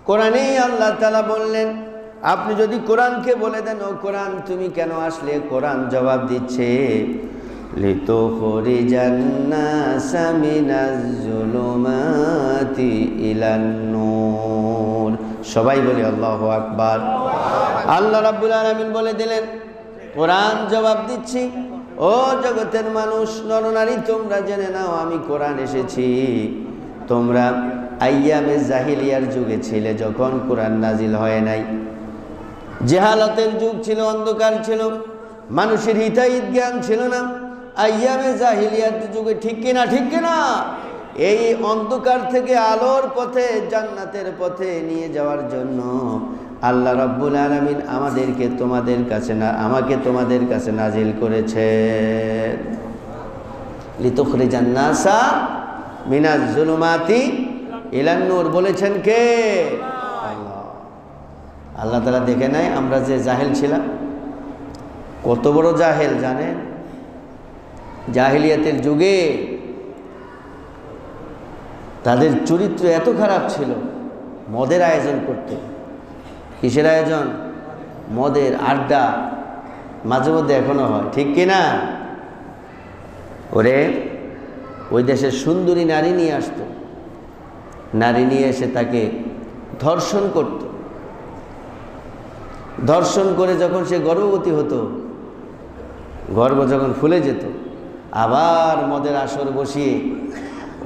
কোরআনেই আল্লাহ তাআলা বললেন, আপনি যদি কোরআনকে বলে দেন, ও কোরআন তুমি কেন আসলে, কোরআন জবাব দিচ্ছে, লিতুখরিজান নাসা মিনাজ যুলুমাতি ইলান নূর। সবাই বলি আল্লাহু আকবার। আল্লাহ রাব্বুল আলামিন বলে দিলেন, কোরআন জবাব দিচ্ছি, ও জগতের মানুষ, নরনারী, তোমরা জেনে নাও, আমি কোরআন এসেছি। তোমরা আইয়ামে জাহিলিয়ার যুগে ছিলে, যখন কোরআন নাজিল হয় নাই, জেহালতের যুগ ছিল, অন্ধকার ছিল, মানুষের হিতাহিত জ্ঞান ছিল না। আইয়ামে জাহিলিয়ার যুগে, ঠিক কিনা? ঠিক কিনা? এই অন্ধকার থেকে আলোর পথে জান্নাতের পথে নিয়ে যাওয়ার জন্য আল্লাহ রাব্বুল আলামিন আমাকে তোমাদের কাছে নাজিল করেছেন। লিতুখরিজান নাসা মিনাজ জুলুমাতি ইলান নূর বলেছেন কে? আল্লাহ। আল্লাহ তাআলা দেখে নাই আমরা যে জাহেল ছিলাম, কত বড় জাহেল জানেন? জাহিলিয়াতের যুগে তাদের চরিত্র এত খারাপ ছিল, মদের আয়োজন করতে। কিসের আয়োজন? মদের আড্ডা, মাঝে মধ্যে এখনো হয়, ঠিক কিনা? ওই দেশের সুন্দরী নারী নিয়ে আসতো, নারী নিয়ে এসে তাকে ধর্ষণ করত। ধর্ষণ করে যখন সে গর্ভবতী হতো, গর্ভ যখন ফুলে যেত, আবার মদের আসর বসিয়ে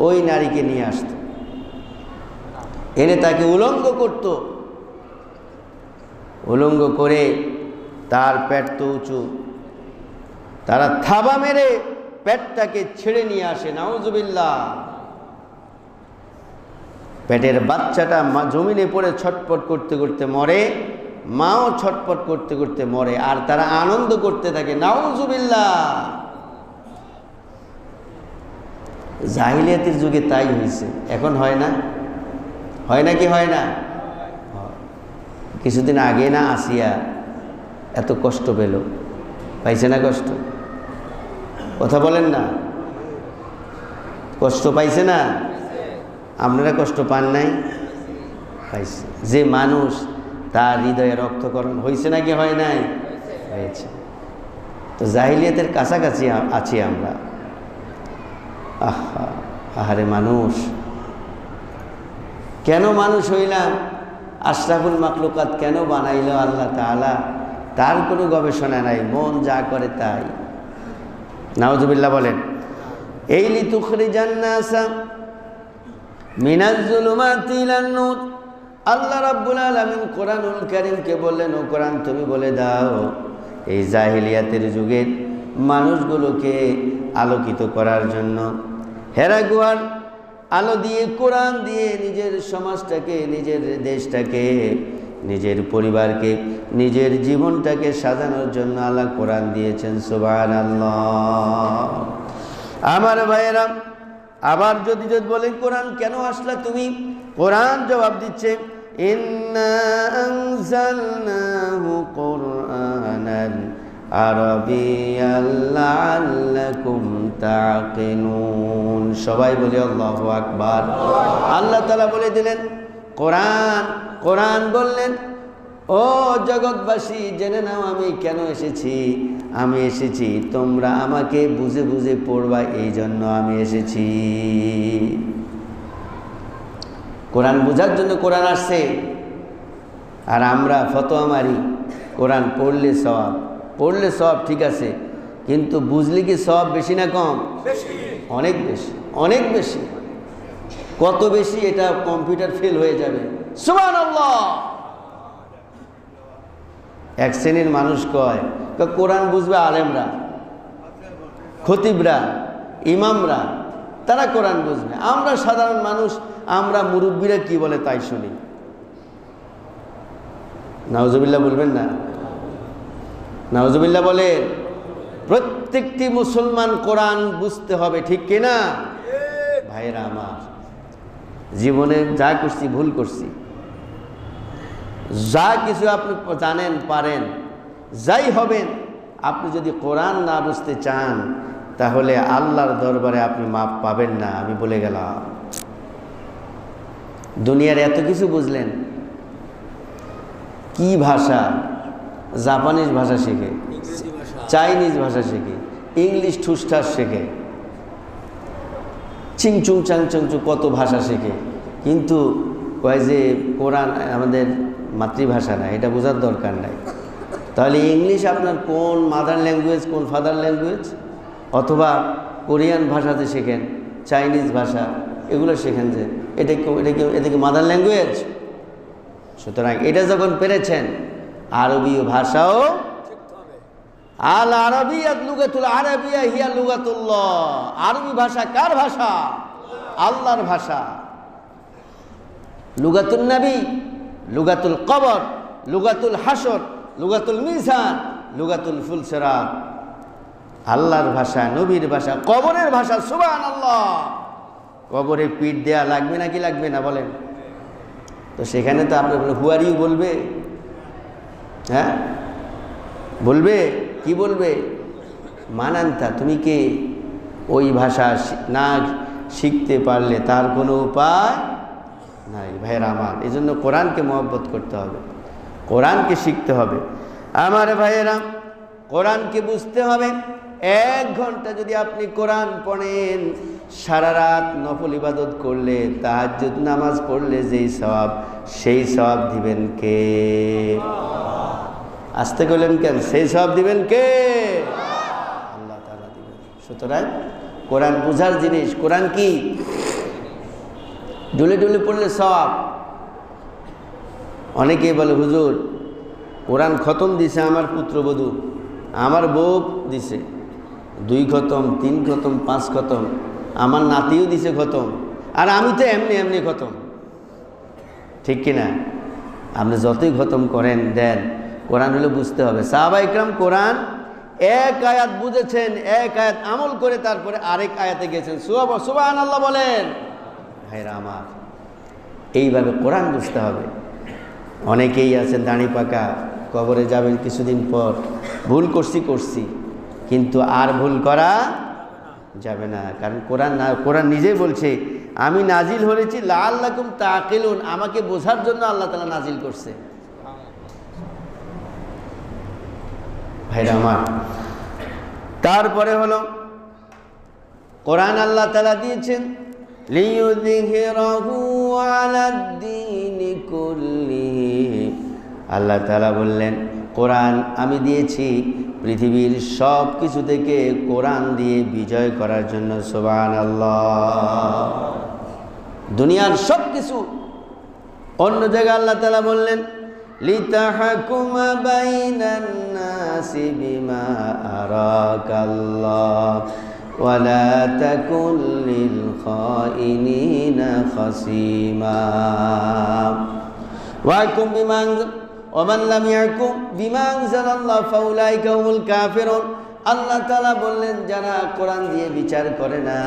ওই নারীকে নিয়ে আসতো, এনে তাকে উলঙ্গ করত। উলঙ্গ করে তার পেট তো উঁচু, তারা থাবা মেরে পেটটাকে ছেড়ে নিয়ে আসে, নাউজুবিল্লাহ। পেটের বাচ্চাটা জমিনে পড়ে ছটপট করতে করতে মরে, মাও ছটপট করতে করতে মরে, আর তারা আনন্দ করতে থাকে, নাউজুবিল্লাহ। জাহিলিয়াতের যুগে তাই হয়েছে, এখন হয় না? হয় না কি হয় না? কিছুদিন আগে না আসিয়া এত কষ্ট পেল, পাইছে না কষ্ট? কথা বলেন না, কষ্ট পাইছে না? আপনারা কষ্ট পান নাই? পাইছে। যে মানুষ, তার হৃদয়ে রক্তকরণ হয়েছে নাকি হয় নাই? হয়েছে। তো জাহিলিয়াতের কাছাকাছি আছি আমরা। আহারে মানুষ, কেন মানুষ হইলাম? আশরাফুল মাখলুকাত কেন বানাইল আল্লাহ তাআলা? তার কোনো গবেষণা নাই, মন যা করে তাই। নাউজুবিল্লাহ বলেন। এই লিতুখরিজান নাসা মিনাজ জুলুমাতি ইলান নূর, আল্লাহ রাব্বুল আলামিন কোরআনুল কারীমকে বললেন, ও কোরআন তুমি বলে দাও, এই জাহিলিয়াতের যুগের মানুষগুলোকে আলোকিত করার জন্য, হেরা গুহার আলো দিয়ে, কোরআন দিয়ে নিজের সমাজটাকে, নিজের দেশটাকে, নিজের পরিবারকে, নিজের জীবনটাকে সাজানোর জন্য আল্লাহ কোরআন দিয়েছেন। সুবহানাল্লাহ। আমার ভাইয়েরা, আবার যদি বলেন কোরআন কেন আসলা তুমি, কোরআন জবাব দিচ্ছে, ইন্না আনজালনাহু কুরআনান আরাবিয়ান লাআল্লাকুম তাকিলুন। সবাই বলি আল্লাহু আকবার। আল্লাহ তাআলা বলে দিলেন কোরআন, কোরআন বললেন, ও জগৎবাসী জেনে নাও আমি কেন এসেছি। আমি এসেছি তোমরা আমাকে বুঝে বুঝে পড়বা, এই জন্য আমি এসেছি। কোরআন বোঝার জন্য কোরআন আসছে। আর আমরা ফতোয়া মারি, কোরআন পড়লে সওয়াব, পড়লে সওয়াব ঠিক আছে, কিন্তু বুঝলে কি সওয়াব বেশি না কম? অনেক বেশি, অনেক বেশি। কত বেশি? এটা কম্পিউটার ফেল হয়ে যাবে। সুবহানাল্লাহ। এক শ্রেণীর মানুষ কয় কোরআন বুঝবে আলেমরা, খতিবরা, ইমামরা, তারা কোরআন বুঝবে, আমরা সাধারণ মানুষ, আমরা মুরব্বীরা কি বলে তাই শুনি। নাউজুবিল্লাহ বলবেন না? নাউজুবিল্লাহ বলে। প্রত্যেকটি মুসলমান কোরআন বুঝতে হবে, ঠিক কিনা? ভাইরা আমার, জীবনে যা করছি ভুল করছি, যা কিছু আপনি জানেন পারেন, যাই হবেন, আপনি যদি কোরআন না বুঝতে চান তাহলে আল্লাহর দরবারে আপনি মাপ পাবেন না। আমি বলে গেলাম। দুনিয়ার এত কিছু বুঝলেন, কি ভাষা? জাপানিজ ভাষা শেখে, চাইনিজ ভাষা শেখে, ইংলিশ ঠুসঠাস শেখে, চিংচুং চাংচংচু কত ভাষা শেখে, কিন্তু কয় যে কোরআন আমাদের মাতৃভাষা না, এটা বোঝার দরকার নাই। তাহলে ইংলিশ আপনার কোন মাদার ল্যাঙ্গুয়েজ, কোন ফাদার ল্যাঙ্গুয়েজ? অথবা কোরিয়ান ভাষাতে শেখেন, চাইনিজ ভাষা, এগুলো শেখেন, যে এটা কি মাদার ল্যাঙ্গুয়েজ? সুতরাং এটা যখন পেরেছেন, আরবীয় ভাষাও, আল আরবিয়াত লুগাতুল আরাবিয়া হিয়া লুগাতুল্লাহ। আরবি ভাষা কার ভাষা? আল্লাহর ভাষা। লুগাতুল নবী, লুগাতুল কবর, লুগাতুল হাসর, লুগাতুল মিজান, লুগাতুল ফুলসিরাত। আল্লাহর ভাষা, নবীর ভাষা, কবরের ভাষা। সুবহানাল্লাহ। কবরে পিঠ দেয়া লাগবে নাকি লাগবে না বলেন? তো সেখানে তো আপনি হুয়ারিও বলবে, হ্যাঁ বলবে, কি বলবে? মানান্তা, তুমি কে? ওই ভাষা না শিখতে পারলে তার কোনো উপায় নাই। ভাইয়েরা আমার, এই জন্য কোরআনকে মহব্বত করতে হবে, কোরআনকে শিখতে হবে। আমার ভাইয়েরা, কোরআনকে বুঝতে হবে। 1 ঘন্টা যদি আপনি কোরআন পড়েন, সারা রাত নফল ইবাদত করলে, তাহাজ্জুদ নামাজ পড়লে যেই সওয়াব, সেই সওয়াব দিবেন কে? আসতে কইলেন কেন? সেই সওয়াব দিবেন কে? আল্লাহ তাআলা দিবেন। সুতরাং কোরআন বুঝার জিনিস। কোরআন কি? ডুলে ডুলে পড়লে সওয়াব। অনেকেই বলে, হুজুর কোরআন খতম দিছে আমার পুত্রবধূ, আমার বউ দিছে 2 খতম, 3 খতম, 5 খতম, আমার নাতিও দিছে খতম, আর আমি তো এমনি এমনি খতম। ঠিক কিনা? আপনি যতই খতম করেন দেন, কোরআন হলে বুঝতে হবে। সাহাবা ইকরাম কোরআন 1 আয়াত বুঝেছেন, 1 আয়াত আমল করে তারপরে আরেক আয়াতে গেছেন। সুবহানাল্লাহ বলেন। ভাইরা আমার, এইভাবে কোরআন বুঝতে হবে। অনেকেই আছেন দাড়ি পাকা, কবরে যাবেন কিছুদিন পর, ভুল করছি, কিন্তু আর ভুল করা যাবে না। কারণ কোরআন নিজেই বলছে, আমি নাজিল হয়েছি লাআল্লাকুম তাকিলুন, আমাকে বোঝার জন্য আল্লাহ তাআলা নাজিল করছে। ভাইরা আমার, তারপরে হলো কোরআন আল্লাহ তাআলা দিয়েছেন লিইয়ুযহিরাহু আলাদ-দীনি কুল্লিহি। আল্লাহ তাআলা বললেন, কোরআন আমি দিয়েছি পৃথিবীর সব কিছু থেকে কোরআন দিয়ে বিজয় করার জন্য। সুবহানাল্লাহ। দুনিয়ার সব কিছু। অন্য জায়গায় আল্লাহ তাআলা বললেন, লিতাহকুমা বাইনান নাসি বিমা আরাকাল্লাহ ওয়া লা তাকুন লিল খাইনিনা খাসিমা ওয়াহকুম বিমা ওমান লাম ইয়াহকুম বিমা আনজালাল্লাহু ফাউলাইকা হুমুল কাফিরুন। আল্লাহ তাআলা বললেন, যারা কোরআন দিয়ে বিচার করে না।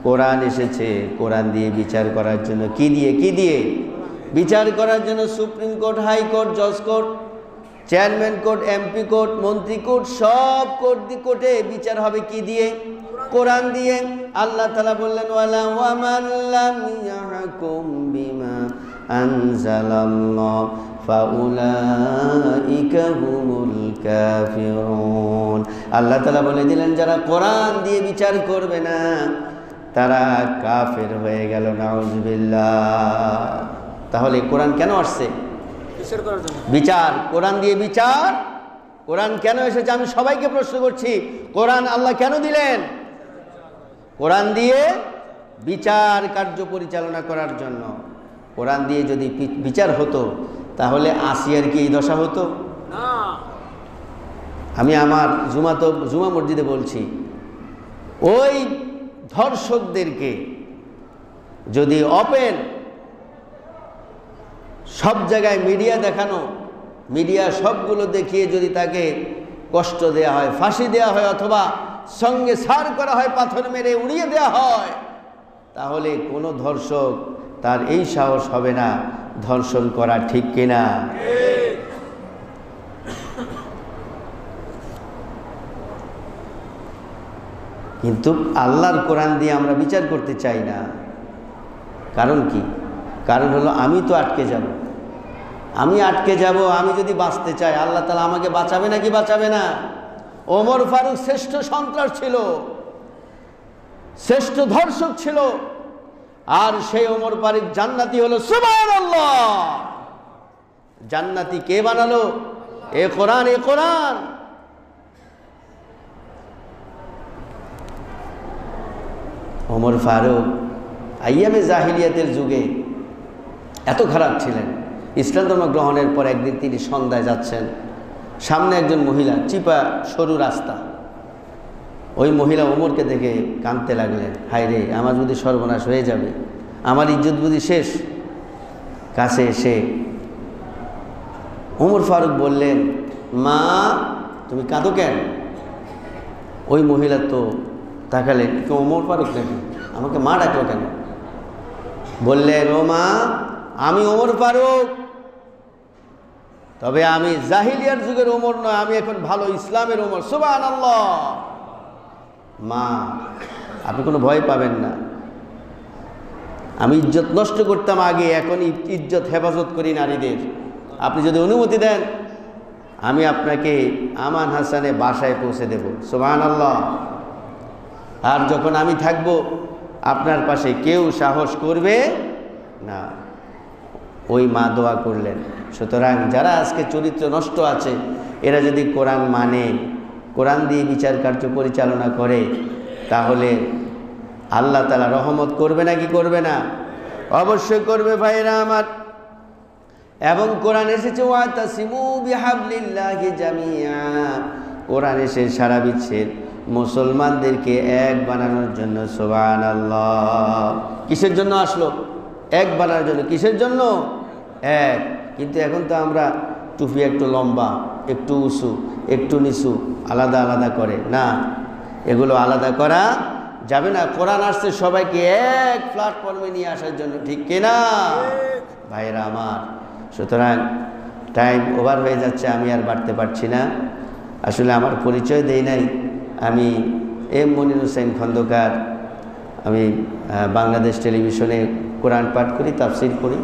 কোরআন এসেছে কোরআন দিয়ে বিচার করার জন্য। কি দিয়ে বিচার করার জন্য? সুপ্রিম কোর্ট, হাই কোর্ট, জজ court, chairman court, MP court, মন্ত্রী কোর্ট, সব কোর্টে বিচার হবে কি দিয়ে? কোরআন দিয়ে। আল্লাহ তাআলা বললেন, ওয়ালা ওয়ামান লাম ইয়াহকুম বিমা আনজালাল্লাহু ফাউলাইকা হুমুল কাফিরুন। আল্লাহ তাআলা বলে দিলেন, যারা কোরআন দিয়ে বিচার করবে না তারা কাফের হয়ে গেল। নাউযুবিল্লাহ। তাহলে কোরআন কেন আসছে? বিচার। কোরআন দিয়ে বিচার। কোরআন কেন এসেছে? আমি সবাইকে প্রশ্ন করছি, কোরআন আল্লাহ কেন দিলেন? কোরআন দিয়ে বিচার কার্য পরিচালনা করার জন্য। কোরআন দিয়ে যদি বিচার হতো তাহলে আসিয়ার কি এই দশা হতো? আমি আমার জুমা মসজিদে বলছি, ওই ধর্ষকদেরকে যদি ওপেন সব জায়গায় মিডিয়া দেখানো, মিডিয়া সবগুলো দেখিয়ে যদি তাকে কষ্ট দেয়া হয়, ফাঁসি দেয়া হয়, অথবা সঙ্গে সার করা হয়, পাথর মেরে উড়িয়ে দেয়া হয়, তাহলে কোনো ধর্ষক তার এই সাহস হবে না ধর্ষণ করা। ঠিক কিনা? কিন্তু আল্লাহর কোরআন দিয়ে আমরা বিচার করতে চাই না। কারণ কি? কারণ হলো আমি তো আটকে যাব। আমি যদি বাঁচতে চাই, আল্লাহ তাআলা আমাকে বাঁচাবে নাকি বাঁচাবে না? ওমর ফারুক শ্রেষ্ঠ সন্ত্রাস ছিল, শ্রেষ্ঠ ধর্ষক ছিল, আর সেই ওমর ফারুক জান্নাতি হলো। সুবহানাল্লাহ। জান্নাতি কে বানালো? এ কোরআন। ওমর ফারুক আইয়ামে জাহিলিয়াতের যুগে এত খারাপ ছিলেন। ইসলাম ধর্ম গ্রহণের পর একদিন তিনি সন্ধ্যায় যাচ্ছেন, সামনে একজন মহিলা, চিপা সরু রাস্তা, ওই মহিলা ওমরকে দেখে কাঁদতে লাগলেন, হায় রে, আমার যদি সর্বনাশ হয়ে যাবে, আমার ইজ্জত বুঝি শেষ। কাছে এসে ওমর ফারুক বললেন, মা তুমি কাঁদো কেন? ওই মহিলা তো তাকালেন, কেউ ওমর ফারুক নাকি, আমাকে মা ডাকলো কেন? বললেন, ও মা, আমি ওমর ফারুক, তবে আমি জাহিলিয়ার যুগের ওমর নয়, আমি এখন ভালো ইসলামের ওমর। সুবহানাল্লাহ। মা, আপনি কোনো ভয় পাবেন না, আমি ইজ্জত নষ্ট করতাম আগে, এখন ইজ্জত হেফাজত করি নারীদের। আপনি যদি অনুমতি দেন, আমি আপনাকে আমান হাসানে বাসায় পৌঁছে দেব। সুবহানাল্লাহ। আর যখন আমি থাকব, আপনার পাশে কেউ সাহস করবে না। ওই মা দোয়া করলেন। সুতরাং যারা আজকে চরিত্র নষ্ট আছে, এরা যদি কোরআন মানে, কোরআন দিয়ে বিচার কার্য পরিচালনা করে, তাহলে আল্লাহ তাআলা রহমত করবে না কি করবে না? অবশ্যই করবে ভাইরা আমার। এবং কোরআন এসেছে ওয়াতাসিমু বিহাবলিল্লাহি জামিআ, কোরআন এসে সারা বিশ্বের মুসলমানদেরকে এক বানানোর জন্য। সুবহানাল্লাহ। কিসের জন্য আসলো? এক বানানোর জন্য। কিসের জন্য? এক। কিন্তু এখন তো আমরা টুপি একটু লম্বা, একটু উঁচু, একটু নিচু, আলাদা আলাদা করে না, এগুলো আলাদা করা যাবে না। কোরআন আসছে সবাইকে এক প্ল্যাটফর্মে নিয়ে আসার জন্য, ঠিক কিনা ভাইরা আমার? সুতরাং টাইম ওভার হয়ে যাচ্ছে, আমি আর বাড়তে পারছি না। আসলে আমার পরিচয় দেই নাই, আমি এম মনির হোসেন খন্দকার। আমি বাংলাদেশ টেলিভিশনে কোরআন পাঠ করি, তাফসির করি,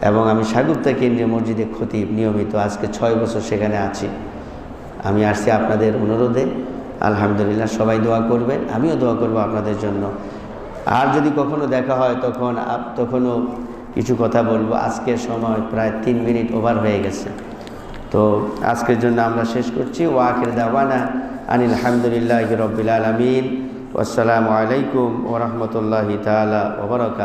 এবং আমি সাগুপ্তা কেন্দ্রীয় মসজিদে খতিব নিয়মিত। আজকে 6 বছর সেখানে আছি। আমি আসছি আপনাদের অনুরোধে। আলহামদুলিল্লাহ, সবাই দোয়া করবেন, আমিও দোয়া করব আপনাদের জন্য। আর যদি কখনো দেখা হয়, তখনও কিছু কথা বলবো। আজকের সময় প্রায় 3 মিনিট ওভার হয়ে গেছে, তো আজকের জন্য আমরা শেষ করছি। ওয়া আখির দাওয়ানা আনিল হামদুলিল্লাহি রাব্বিল আলামিন। আসসালামু আলাইকুম ওয়া রাহমাতুল্লাহি তাআলা ওয়া বারাকাতুহু।